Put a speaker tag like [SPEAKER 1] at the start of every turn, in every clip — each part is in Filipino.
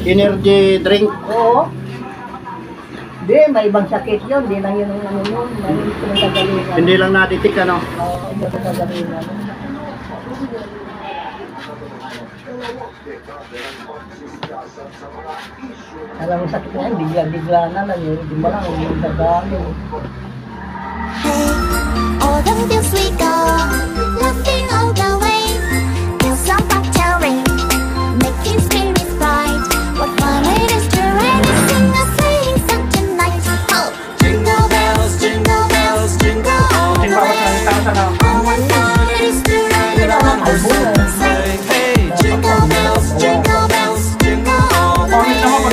[SPEAKER 1] Energy drink.
[SPEAKER 2] Oo. Hindi, may ibang sakit yun. Hindi lang yun ang ano yun. Hindi ko nagagalingan.
[SPEAKER 1] Hindi lang natitik ano.
[SPEAKER 2] Oo, hindi ko nagagalingan. Alam mo sakit na yan, bigla-bigla na lang yun. Hindi mo lang yung nagagaling.
[SPEAKER 3] Hey, all the feels we go, laughing all the way. Feel some rain, making spirits bright. What fun it is to ride and sing a sleighing song tonight. Oh, jingle bells, jingle all the way. Oh, what fun it is to ride on a open sleigh. Hey, jingle bells, jingle all the way. Oh,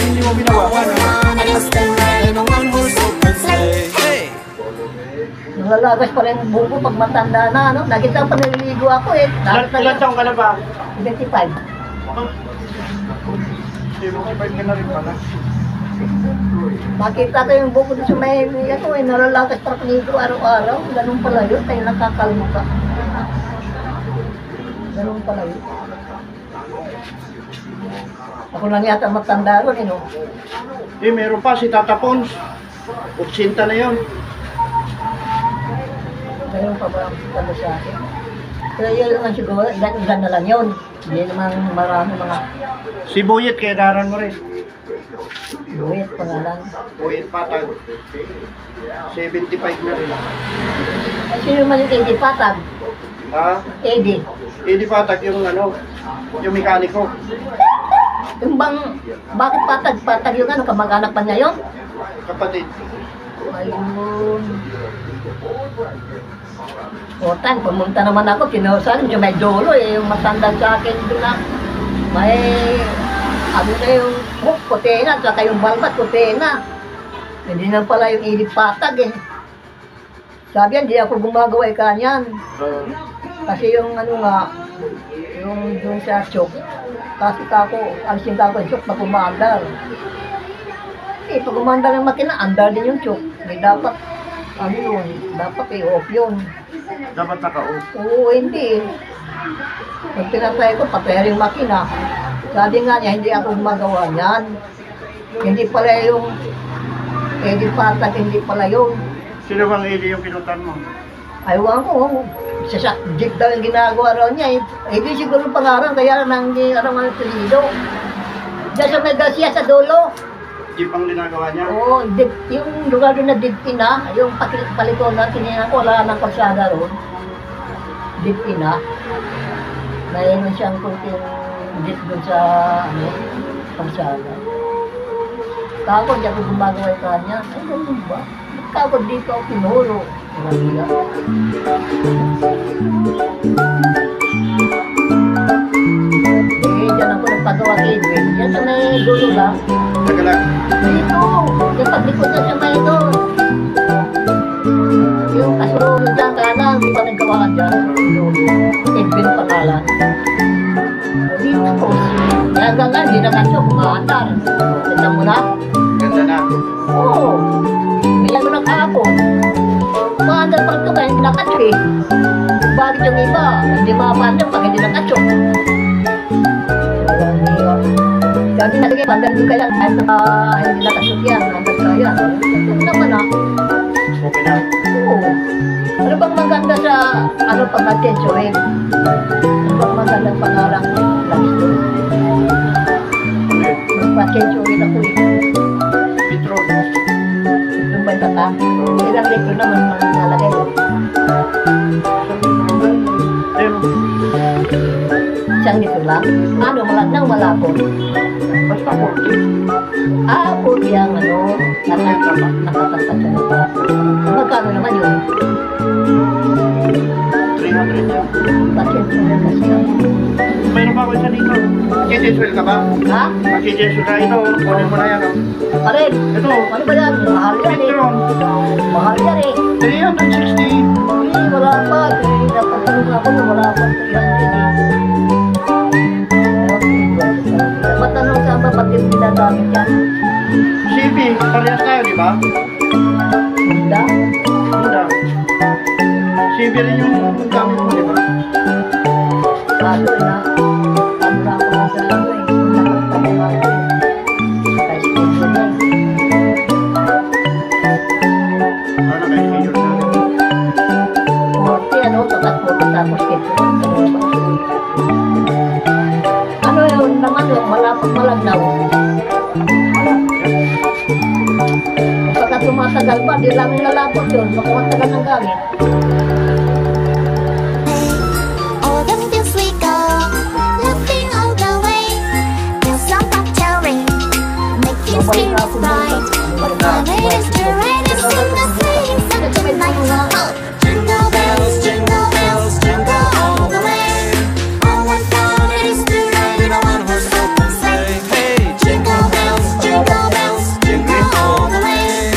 [SPEAKER 3] what fun it is to ride on one horse open sleigh.
[SPEAKER 2] Nalalagas pa rin yung buko pag matanda na, no? Nakita pa naliligo ako eh.
[SPEAKER 1] Ilan taong ka na ba?
[SPEAKER 2] 25.
[SPEAKER 1] Bike ka na rin pala.
[SPEAKER 2] Makita ko yung buko doon sa may ako eh. Nalalagas pa rin nito araw-araw. Ganun pala yun. Tayo nakakalimutan. Ganun pala yun. Ako lang yata matanda ron eh, no?
[SPEAKER 1] Meron pa si Tata Pons. 80 na yun.
[SPEAKER 2] Ganun pa ba ang tanda sa akin? Pero yun naman siguro, ilan na lang yun. Hindi naman marami mga
[SPEAKER 1] Si Buyet, kaya daran mo rin.
[SPEAKER 2] buwit, pangalan.
[SPEAKER 1] Buyet Patag. 75 na rin.
[SPEAKER 2] Sino naman yung Eddie Patag?
[SPEAKER 1] Ha?
[SPEAKER 2] Eddie.
[SPEAKER 1] Eddie Patag yung ano, yung mekaniko.
[SPEAKER 2] Yung bang, bakit Patag? Patag yung ano, kamag-anak pa niya yun?
[SPEAKER 1] Kapatid.
[SPEAKER 2] Ayun. Otan, pumunta naman ako, kinusahan, yung may dolo eh, yung matanda sa akin doon na. May, ano na yung hook, puti na, saka yung balbat, puti na. Hindi na pala yung Edith Patag eh. Sabi yan, di ako gumagawa kanyan. Kasi yung ano nga, yung doon sa chok, kasi kako, alisin kako yung chok na kumandar. Eh, pag kumandar ng makina, andar din yung chok. May dapat, ano yun, dapat i-off yun.
[SPEAKER 1] Dapat naka-off.
[SPEAKER 2] Oo, hindi. Pag pinatay ko, patay yung makina. Sabi nga niya, hindi ako gumagawa niyan. Hindi pala yung Eddie Patag, hindi pala yun.
[SPEAKER 1] Sino bang Eddie yung pinutan mo?
[SPEAKER 2] Aywan ko, sa jeep daw yung ginagawa raw niya. Hindi siguro pangarang, kaya nang hindi araw ang pilido. Diyan sa Megasia sa dulo.
[SPEAKER 1] Jeep ang ginagawa niya?
[SPEAKER 2] Oo, yung lugar doon na Dipina, yung palito na, tinignan ko, wala ng kalsada roon. Dipina. Mayroon siyang kunting jeep doon sa, ano, kalsada. Takot, di ako gumagawa yung kanya. Ay, ganun ba? Takot dito ako pinulo. Marila. Eh, dyan ako nagpagawa kay Edwin. Yan sa may dulo lang.
[SPEAKER 1] Nagalag.
[SPEAKER 2] Dito, yung paglikod na siya may ito. Yung kasunod dyan kanan, di ba nagkawaan dyan? Edwin pangalan. Dito po. Kaya hanggang nga, hindi na kaso, kumaandar. Tignan mo na.
[SPEAKER 1] Ganda na.
[SPEAKER 2] Oo. Bilang mo ng kahapon. Kumaandar pa ito kaya hindi nakatso eh. Bakit yung iba, hindi makapandar pag hindi nakatso. Sabi na sige, pandar din kaya kahit na hindi nakasok yan, andar kaya. Ito naman ah.
[SPEAKER 1] Okay na.
[SPEAKER 2] Oo. Ano bang maganda sa ano pag-attention eh? Ano bang maganda pangarang langis doon? Magpa-attention rin ako eh.
[SPEAKER 1] Petro.
[SPEAKER 2] Yung ba tata? Ilang litro naman nalagay doon? Isang litro lang? Ano, nang malapot?
[SPEAKER 1] Basta 40.
[SPEAKER 2] Ah, puti ang ano, nakatapat sa nata. Magkano naman yun?
[SPEAKER 1] 300 yan.
[SPEAKER 2] Bakit na kasi yun?
[SPEAKER 1] Mayroon pa ako isa dito. Makijeswell ka ba?
[SPEAKER 2] Ha?
[SPEAKER 1] Makijeswell ka ito. Kunin mo na yan. Oh.
[SPEAKER 2] Parin,
[SPEAKER 1] Ito.
[SPEAKER 2] ano ba yan? Mahal yan eh.
[SPEAKER 1] Petron.
[SPEAKER 2] Mahal yan eh.
[SPEAKER 1] 360.
[SPEAKER 2] Eh, wala pa. Dapat tanong ako na wala pa. 300 eh. Matanong sa ba, ba't yung ginagamit yan?
[SPEAKER 1] CB. Parehas tayo, di ba?
[SPEAKER 2] Hunda?
[SPEAKER 1] Hunda. CB rin yung gamit mo, di ba?
[SPEAKER 2] Kaso na, ano na ako sa ano eh. Nakapagpapagawa ko eh. tumatagal ba, di lang nalapot yun, baka matagal ng gamit.
[SPEAKER 3] All the fields we go, laughing all the way. Till some cocktail ring, making spirits bright. What fun it is to ride and sing the sleighing song tonight. Oh, jingle bells, jingle all the way. Oh, what fun it is to ride in a one-horse open sleigh.
[SPEAKER 4] Hey,
[SPEAKER 3] Jingle bells, jingle all the way.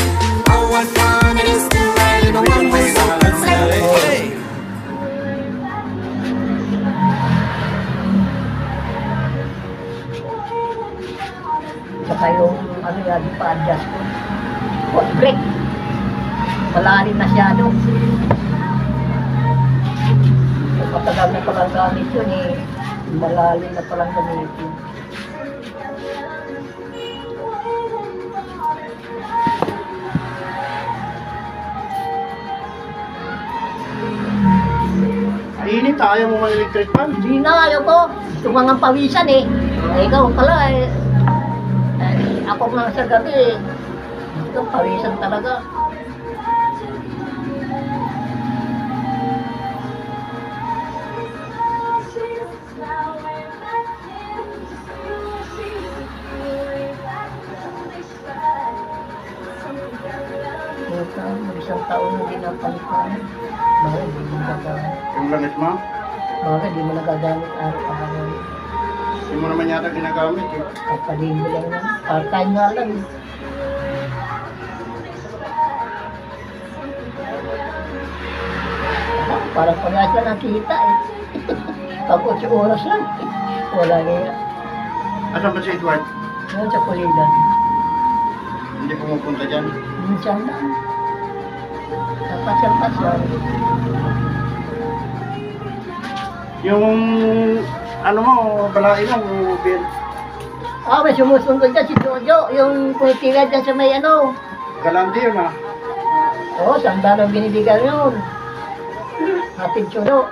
[SPEAKER 3] Oh, what fun it is to ride in a one-horse open sleigh.
[SPEAKER 4] hey.
[SPEAKER 2] Saka yung, ano yan, pa-adjust ko. Foot brake. Malalim na siya, no? Matagal na palang gamit yun eh. Malalim na palang gamit yun.
[SPEAKER 1] Init, ayaw mo mag-electric fan.
[SPEAKER 2] Hindi na, ayaw ko. Gusto ko nga pawisan eh. Ikaw pala eh. Ako nga sa gabi eh. Gusto pawisan talaga. Isang taon na din ang palitan. Bakit di mo nagagamit?
[SPEAKER 1] Yung langis mo,
[SPEAKER 2] Bakit di mo nagagamit araw-araw?
[SPEAKER 1] hindi mo naman yata ginagamit eh.
[SPEAKER 2] Kapalin mo lang yan. Part-time nga lang. Parang parehas lang ang kita eh. Pag 8 oras lang. Wala niya.
[SPEAKER 1] Asan ba si Edward?
[SPEAKER 2] Ngayon sa kuligan.
[SPEAKER 1] Hindi pumupunta dyan.
[SPEAKER 2] Minsan lang. Napasyal-pasyal.
[SPEAKER 1] Yung ano mo, balain mo, Bill.
[SPEAKER 2] Ah, may sumusunod dyan si Jojo. Yung kumitira dyan sa may ano.
[SPEAKER 1] Galante yun ah.
[SPEAKER 2] Oo, sandal ang binibigyan yun. Hatid suno.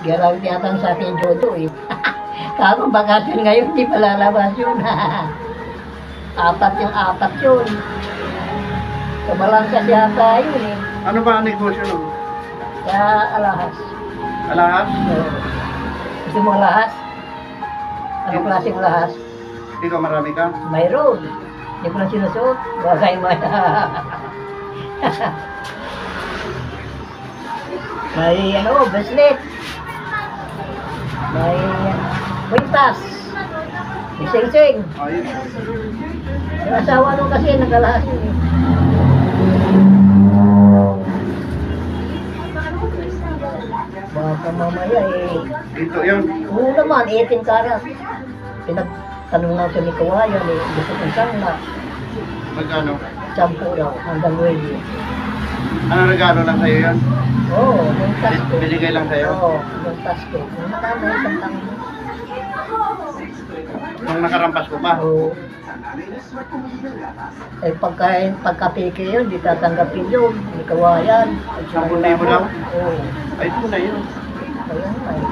[SPEAKER 2] Garawin yata sa akin yung Jojo eh. Kakong bakasyon ngayon, di palalabas yun. Apat yun. Kabalangkas yata yun eh.
[SPEAKER 1] Ano ba ang negosyo nun?
[SPEAKER 2] Sa alahas.
[SPEAKER 1] Alahas?
[SPEAKER 2] Oo. Gusto mo alahas? Anong klaseng alahas?
[SPEAKER 1] Ikaw marami ka?
[SPEAKER 2] Mayroon. Hindi ko lang sinusuot. Bagay mo. May ano, bracelet. May kwintas. May sing-sing.
[SPEAKER 1] Ayun.
[SPEAKER 2] Yung asawa nung kasi naglalahas yun eh. Baka mamaya eh.
[SPEAKER 1] Dito yun.
[SPEAKER 2] Oo naman, 18 karat. Pinagtanong na sa Mikawayan eh. Gusto kong sangla.
[SPEAKER 1] Magkano?
[SPEAKER 2] 10 daw, hanggang 9.
[SPEAKER 1] Ano regalo lang sa'yo yun?
[SPEAKER 2] Oo, yung tasko.
[SPEAKER 1] Binigay lang sa'yo?
[SPEAKER 2] Oo, yung tasko. Yung matama yung santang.
[SPEAKER 1] Nung nakarampas ko pa?
[SPEAKER 2] Oo. Eh pagka-peke yun, di tatanggapin yun. May kawayan.
[SPEAKER 1] 10,000 lang?
[SPEAKER 2] Oo.
[SPEAKER 1] Ay, ito na yun.
[SPEAKER 2] Kaya nga eh.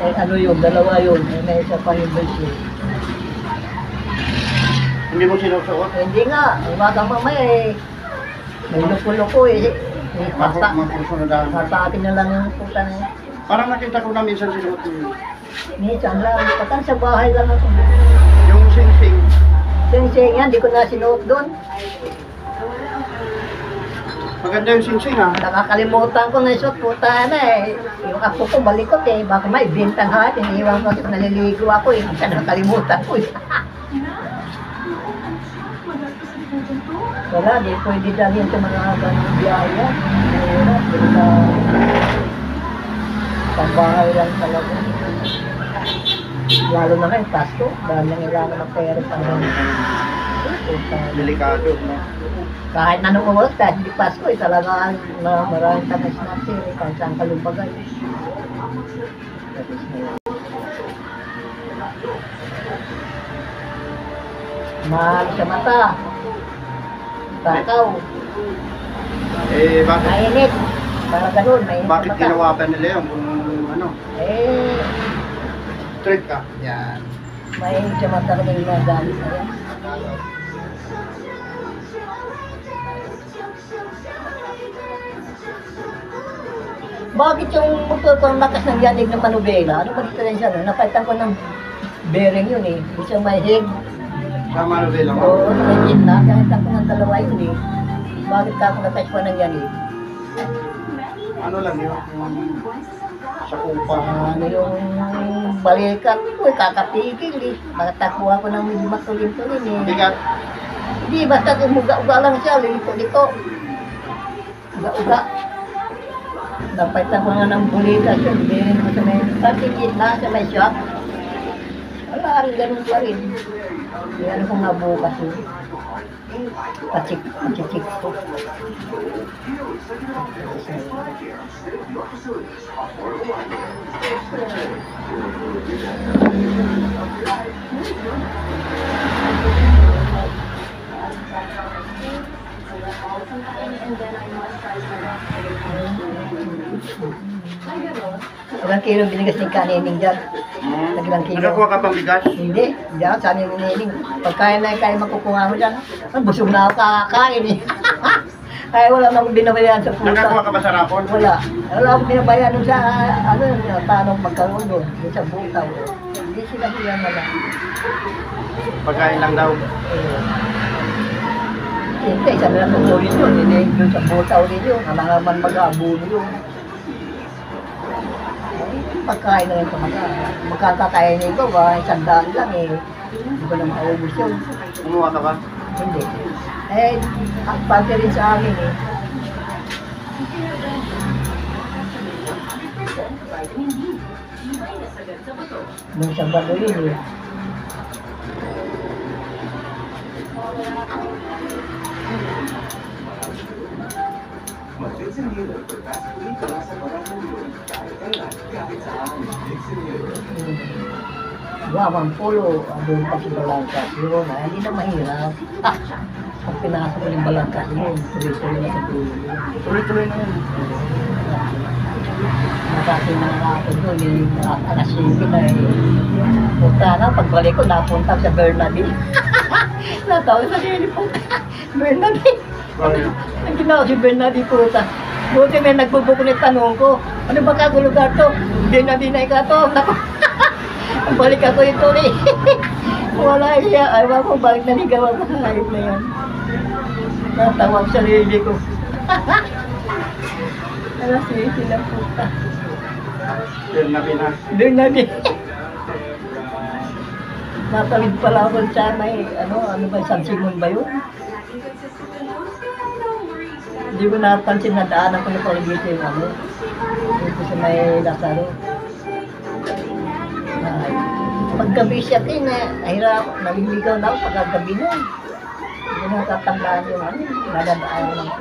[SPEAKER 2] Eh ano yun, dalawa yun. Eh, may isa pa yung bracelet.
[SPEAKER 1] Hindi mo sinusuot?
[SPEAKER 2] Eh, hindi nga, umaga mamaya eh. May luko-luko eh. Eh, basta,
[SPEAKER 1] Mapusunod
[SPEAKER 2] basta atin na lang yung puta na yun.
[SPEAKER 1] Parang nakita ko na minsan sinuot mo.
[SPEAKER 2] Minsan lang, patan sa bahay lang ako.
[SPEAKER 1] Yung sing-sing.
[SPEAKER 2] Sing-sing yan, di ko na sinuot doon.
[SPEAKER 1] Maganda yung sing-sing ha.
[SPEAKER 2] Nakakalimutan ko na isuot, puta na eh. Yung apo ko balikot eh, baka may bintang hat, iniiwan ko kasi naliligo ako eh. Kasi nakalimutan ko eh. Wala, di pwede dalhin sa mga ganong biyaya. Mahirap, di sa pambahay lang talaga. Lalo na ngayon, Pasko, dahil nangailangan ng pera pa rin.
[SPEAKER 1] Delikado, no?
[SPEAKER 2] Kahit anong oras, kahit hindi Pasko, eh, talaga maraming tamis na siri, kahit saan kalumpagay. Mahal sa mata. Takaw.
[SPEAKER 1] Eh, bakit?
[SPEAKER 2] Mainit. Parang ganun, mainit sa
[SPEAKER 1] Bakit
[SPEAKER 2] mata.
[SPEAKER 1] ginawa pa nila yun? Kung ano?
[SPEAKER 2] Eh,
[SPEAKER 1] Straight ka? Yan.
[SPEAKER 2] May siya talaga yung mga galit na yan. Bakit yung motor ko ang lakas ng yanig ng manubela? Ano ba diferensya nun? Napalitan ko ng bearing yun eh. Isang may head.
[SPEAKER 1] Sa Manubela mo?
[SPEAKER 2] Oo, may gitna. Nakalitan ko ng dalawa yun eh. Bakit ka ako natouch pa ng yanig?
[SPEAKER 1] Ano lang yun? Sa kupa.
[SPEAKER 2] Ano yung balikat ko eh, kakapigil eh. Nakatakbo ako ng medyo matulin-tulin eh.
[SPEAKER 1] Bigat.
[SPEAKER 2] Hindi, basta umuga-uga lang siya, lilito-lito. Uga-uga. Napalitan ko nga ng bulitas yun. Bearing ko sa may gitna, sa may shop. Wala rin, ganun pa rin. Kaya ano kong nabukas yun. Pachik ko. Ilang kilo binigas ni Kanining dyan? Ilang kilo?
[SPEAKER 1] Nakakuha ka pang bigas?
[SPEAKER 2] Hindi, diyan, sabi ni Nining. Pagkain na kaya makukuha mo dyan. Busog na ako kakakain eh. Kaya wala na akong binabayan sa puta.
[SPEAKER 1] Nakakuha ka ba sa rapon?
[SPEAKER 2] Wala. Wala akong binabayan sa, ano, tanong magkaroon doon. Sa butaw. Hindi sila na lang.
[SPEAKER 1] Pagkain lang daw.
[SPEAKER 2] Hindi, isa na lang tutuloy yun. Hindi yun sa butaw rin yun. Alangaman mag-aabuno yun. Pagkain na rin ito magkakakainin ko, isang daan lang eh. Hindi ko na makaubos yun.
[SPEAKER 1] Kumuha ka ba?
[SPEAKER 2] Hindi. Eh, pati rin sa amin eh. Nung Sabado yun eh. Gawang pulo, doon pa si Balangkas yun, hindi na mahirap. Pag pinasok ko yung Balangkas yun, tuloy-tuloy na sa dulo yun.
[SPEAKER 1] Tuloy-tuloy na yun.
[SPEAKER 2] Nakasi na ako doon, yung alas 7 na eh. Punta na, pagbalik ko, napunta sa Bernadine. Natawag sa telephone. Bernadine. Ang ginawa si Bernadine puta. Buti may nagbubuko ng tanong ko, ano ba kagulo ka to? Bernadine na ikaw to. Balik ako ito eh. Wala siya. Ayaw ko, bakit nanigaw ako sa hayop na yan. Natawag sa sarili ko. Alas 7 lang puta. Bernadine. Natawid pala ako sa may, ano ba, San Simon ba yun? Hindi ko napansin na daanan ko na pala dito yung dito sa may Lazaro. Paggabi siya din, nahirap, naliligaw na ako pagkagabi nun. Hindi na tatandaan yung nadadaan lang ko.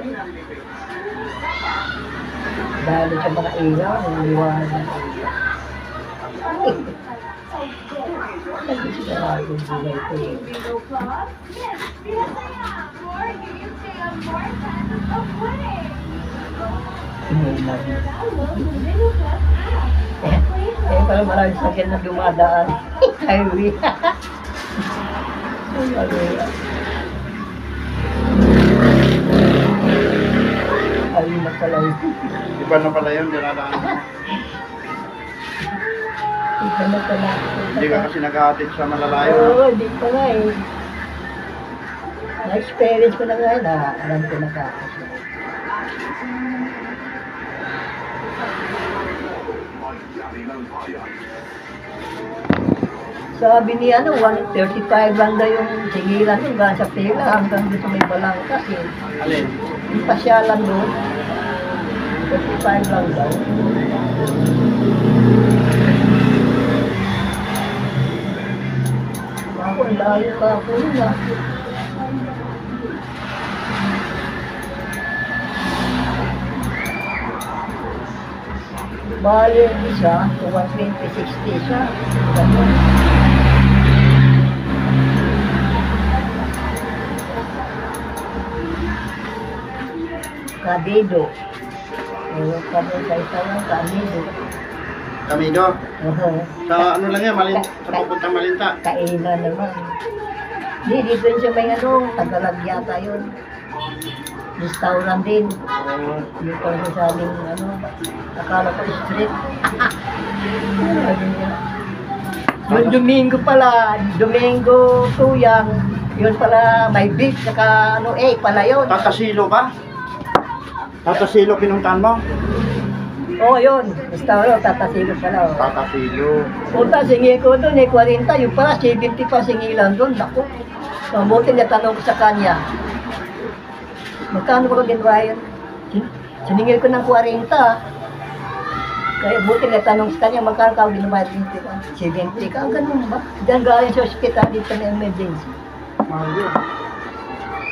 [SPEAKER 2] Dahil sa mga ilaw, niliwanag. Nagsisigurado sila ito eh. Parang maraming sakit na dumadaan. Highway. Ayun na pala yun.
[SPEAKER 1] Iba na pala yun, dinadaan mo.
[SPEAKER 2] Iba na pala.
[SPEAKER 1] Hindi ka kasi nag-aatid sa malalayo.
[SPEAKER 2] Oo, hindi pa nga eh. Na-experience ko na nga na alam ko na kakasya. Sabi ni 135 lang daw yung singilan doon, sa pila hanggang dito may Balangkas eh.
[SPEAKER 1] Alin?
[SPEAKER 2] Yung pasyalan doon, 35 lang daw. Ako, layo pa ako yun ah. Bali yung isa, 120-60 siya. Ganun. Kabido. Ewan kami sa isa lang, kabido.
[SPEAKER 1] Kamido.
[SPEAKER 2] Oo.
[SPEAKER 1] Sa ano lang yan, sa papuntang Malinta.
[SPEAKER 2] Kainan naman. Hindi, dito yun siya may ano, Tagalog yata yun. Restaurant din. Yung pa rin sa aming ano, akala ko street. Yung Domingo pala, Domingo Tuyang, yun pala may beef, saka ano, pala yun.
[SPEAKER 1] Tatasilo ba? Tatasilo pinuntahan mo?
[SPEAKER 2] Oo, yun. Restaurant, Tatasilo pala. Oh.
[SPEAKER 1] Tatasilo.
[SPEAKER 2] Punta, singi ko doon, 40. Yung pala, 70 pa singilan doon. Naku. Mabuti na tanong ko sa kanya. Magkano ba ginawa yun? Siningil ko ng 40. Kaya buti na tanong sa kanya, magkano ka ginawa yun? 70 ka, ganun ba? Diyan galing sa hospital dito na emergency.
[SPEAKER 1] Mahal yun.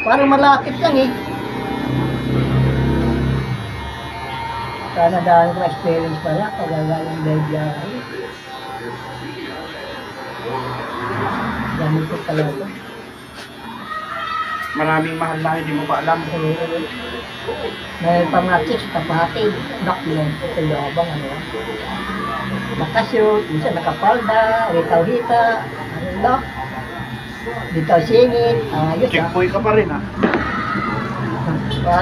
[SPEAKER 2] Parang malapit lang eh. Sana dahil ko experience pala, pagagaling biyahe. Gamit ko pala ito.
[SPEAKER 1] Maraming mahal na hindi mo pa alam.
[SPEAKER 2] May pamatik, kapatid, document, kayabang ano. Nakashoot, minsan nakapalda, ritaw-hita, ano lang. Ritaw singit, ayos
[SPEAKER 1] Check boy ka pa rin ha.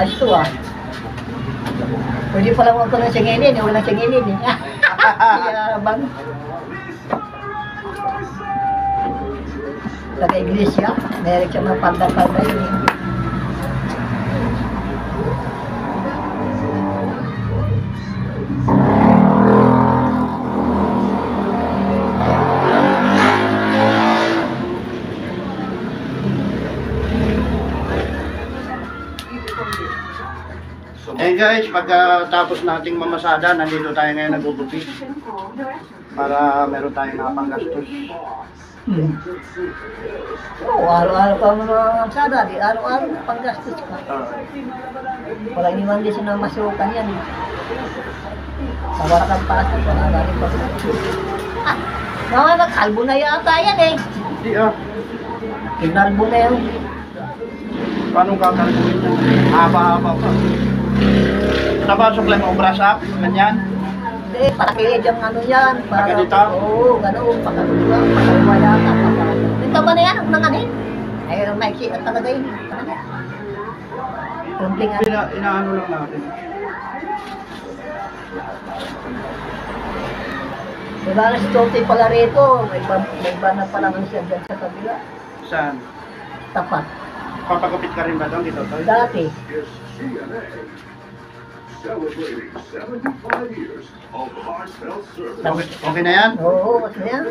[SPEAKER 2] Ayos to ah. Pwede pala huwag ko ng singilin, walang singilin eh. Kayabang. Taga-iglesia, meron siya mga palda-palda yun eh.
[SPEAKER 1] Guys, pagkatapos nating mamasada, nandito tayo ngayon nagugupit. Para meron tayong napanggastos.
[SPEAKER 2] Oo, araw-araw pa mga sada, di araw-araw panggastos ka. Wala iniwan din siya na masukan yan. Sawara kang pasok, wala na rin pa. Mga nagkalbo na yata yan eh.
[SPEAKER 1] Hindi ah.
[SPEAKER 2] Kinalbo na yan.
[SPEAKER 1] Paano kakalbuin yan? Haba-haba pa. Napasok lang ang brush up, ganyan.
[SPEAKER 2] Hindi, pakilid yung ano yan. Para,
[SPEAKER 1] Pakalita?
[SPEAKER 2] Oo, gano'n. Pakaliwa, pakaliwa yata. Ito ba na yan? Ang nanganin? Ay, maiksi at talaga yun. Kumpling ano.
[SPEAKER 1] Inaano lang natin.
[SPEAKER 2] Diba na si Tote pala rito, may ban na pala ng siya dyan sa kabila.
[SPEAKER 1] Saan?
[SPEAKER 2] Tapat.
[SPEAKER 1] Papagupit ka rin ba doon dito? Toy?
[SPEAKER 2] Dati.
[SPEAKER 1] Okay na yan?
[SPEAKER 2] Oo, kasi yan.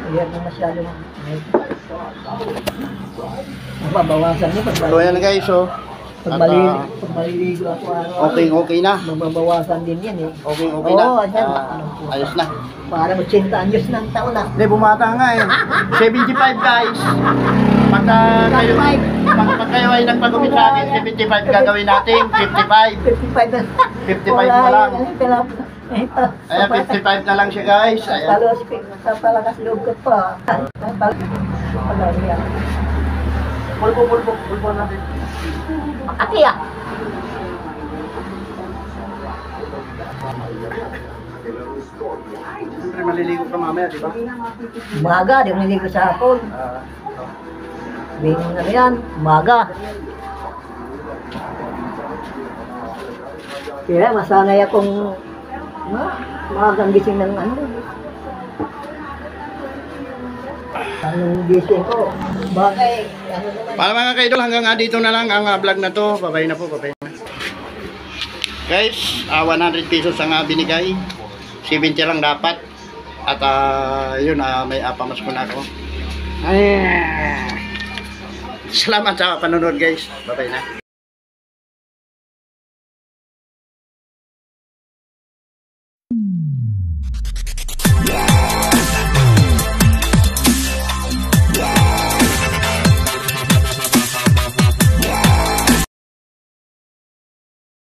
[SPEAKER 2] Ayan na masyado. Mababawasan mo pag
[SPEAKER 1] So yan guys, oh.
[SPEAKER 2] pag maliligo ako araw.
[SPEAKER 1] Okay na.
[SPEAKER 2] Magbabawasan din yan eh.
[SPEAKER 1] Okay na.
[SPEAKER 2] Oo, yan.
[SPEAKER 1] Ayos na.
[SPEAKER 2] Para 80 anyos ng taon na.
[SPEAKER 1] Hindi, bumata nga eh. 75 guys. Pagka kayo ay nagpagupit sa akin, 75 gagawin natin, 55.
[SPEAKER 2] 55 na.
[SPEAKER 1] 55 mo lang.
[SPEAKER 2] Ayan,
[SPEAKER 1] 55 na lang siya guys. Ayan.
[SPEAKER 2] Talos, palakas loob ko pa.
[SPEAKER 1] Pulpo natin.
[SPEAKER 2] Makati ah.
[SPEAKER 1] Siyempre maliligo ka mamaya, di ba?
[SPEAKER 2] Umaga, di mo niligo sa hapon. Bing ano yan, umaga. Kaya masanay akong magang gising ng ano. Anong gising ko? Bakit? Ano naman?
[SPEAKER 1] Para mga kaidol, hanggang dito na lang ang vlog na to. Babay na po, babay na. Guys, 100 pesos ang binigay. 70 lang dapat. At yun, may apamas ko na ako. Salamat sa panonood guys. Babay na.